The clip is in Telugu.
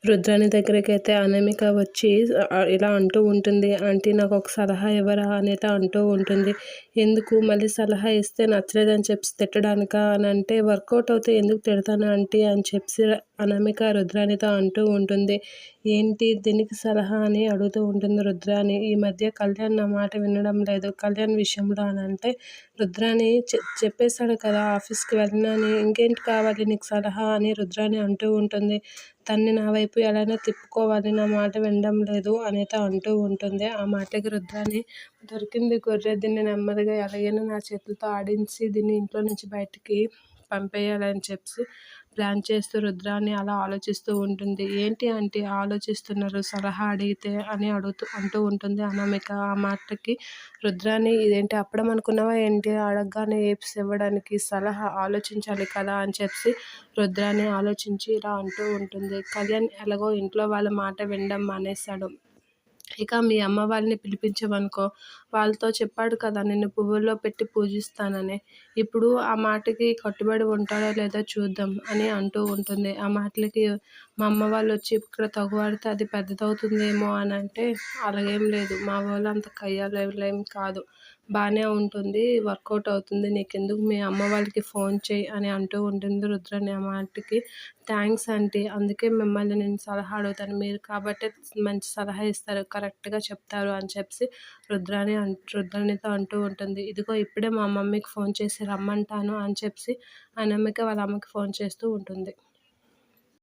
రుద్రాణి దగ్గరికైతే అనామిక వచ్చి ఇలా అంటూ ఉంటుంది. ఆంటీ నాకు ఒక సలహా ఇవ్వరా అనేది అంటూ ఉంటుంది. ఎందుకు మళ్ళీ సలహా ఇస్తే నచ్చలేదని చెప్పి తిట్టడానికా అని అంటే, వర్కౌట్ అవుతే ఎందుకు తిడతాను ఆంటీ అని చెప్పి అనామిక రుద్రాణితో అంటూ ఉంటుంది. ఏంటి దీనికి సలహా అని అడుగుతూ ఉంటుంది రుద్రాణి. ఈ మధ్య కళ్యాణ్ నా మాట వినడం లేదు కళ్యాణ్ విషయంలో అని అంటే, రుద్రాణి చెప్పేశాడు కదా ఆఫీస్కి వెళ్ళినని, ఇంకేంటి కావాలి నీకు సలహా అని రుద్రాణి అంటూ ఉంటుంది. తన్ని నా వైపు ఎలానో తిప్పుకోవాలి నా మాట వినడం లేదు అనేది అంటూ ఉంటుంది. ఆ మాటకి రుద్రాణి దొరికింది గొర్రె, దీన్ని నెమ్మదిగా ఎలాగైనా నా చేతులతో ఆడించి దీన్ని ఇంట్లో నుంచి బయటికి పంపేయాలని చెప్పి ప్లాన్ చేస్తూ రుద్రాణి అలా ఆలోచిస్తూ ఉంటుంది. ఏంటి ఆంటీ ఆలోచిస్తున్నారు సలహా అడిగితే అని అంటూ ఉంటుంది అనామిక. ఆ మాటకి రుద్రాణి ఇదేంటి అప్పడం అనుకున్నావా ఏంటి, అడగగానే ఏప్స్ ఇవ్వడానికి సలహా ఆలోచించాలి కదా అని చెప్పి రుద్రాణి ఆలోచించి ఇలా అంటూ ఉంటుంది. కళ్యాణ్ ఎలాగో ఇంట్లో వాళ్ళ మాట వినడం మానేశాడు. ఇక మీ అమ్మ వాళ్ళని పిలిపించమనుకో, వాళ్ళతో చెప్పాడు కదా నిన్ను పువ్వుల్లో పెట్టి పూజిస్తానని, ఇప్పుడు ఆ మాటకి కట్టుబడి ఉంటాడో లేదో చూద్దాం అని అంటూ ఉంటుంది. ఆ మాటలకి మా అమ్మ వాళ్ళు వచ్చి ఇక్కడ తగువాడితే అది పెద్దదవుతుందేమో అని అంటే, అలాగేం లేదు మా వాళ్ళు అంత కయ్యాలేం కాదు, బాగానే ఉంటుంది, వర్కౌట్ అవుతుంది, నీకెందుకు మీ అమ్మ వాళ్ళకి ఫోన్ చేయి అని అంటూ ఉంటుంది రుద్రాణి. ఆ మాటకి థ్యాంక్స్ ఆంటీ, అందుకే మిమ్మల్ని నేను సలహా అడుగుతాను, మీరు కాబట్టే మంచి సలహా ఇస్తారు, కరెక్ట్గా చెప్తారు అని చెప్పి రుద్రాణితో అంటూ ఉంటుంది. ఇదిగో ఇప్పుడే మా మమ్మీకి ఫోన్ చేసి రమ్మంటాను అని చెప్పి అనామిక వాళ్ళ అమ్మకి ఫోన్ చేస్తూ ఉంటుంది.